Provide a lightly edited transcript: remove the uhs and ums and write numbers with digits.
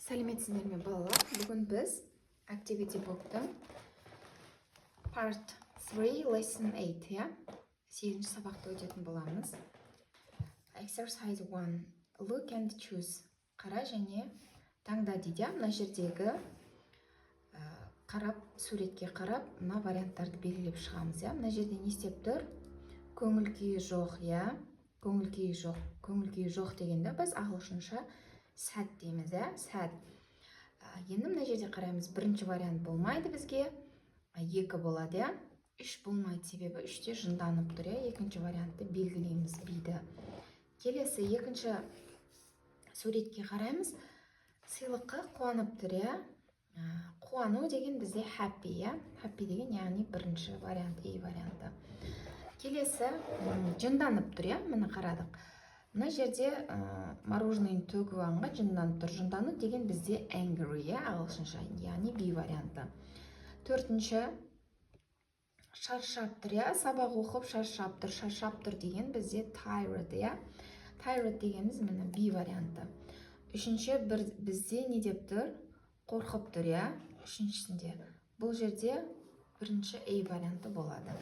Сәлеметсіздер ме балалар? Бүгін біз Activity Book'тың Part 3 Lesson 8, я? 8-ші сабақты өтетін боламыз. Exercise 1. Look and choose. Қара және таңда дейді. Мына жердегі суретке қарап, мына варианттарды белгілеп шығамыз, я? Мына жерде не істеп тұр? Көңіл күйі жоқ, я? Көңіл күйі жоқ дегенде біз ағылшынша sad дейміз, я? Sad. Енді мына жерде қараймыз, бірінші вариант болмайды бізге, 2 болады, я? 3 болмайды, себебі 3-те жынданып тұр, я? Екінші вариантты белгілейміз, биді. Келесі екінші суретке қараймыз, сыйлыққа қуанып тұр, я? Қуану деген бізде happy, я? Happy деген, яғни бірінші вариант, A варианты. Келесі жынданып тұр, я? Міне қарадық. Мына жерде мороженыйын төгіп алғанға жынданып тұр. Жындану деген бізде angry, я? Ағылшынша, яғни B варианты. Төртінші шаршап тұр, я? Сабақ оқып шаршап тұр. Шаршап тұр деген бізде tired, я? Tired дегеніміз міне B варианты. Үшінші бізде не деп тұр? Қорқып тұр, я? Үшіншісінде. Бұл жерде бірінші A варианты болады.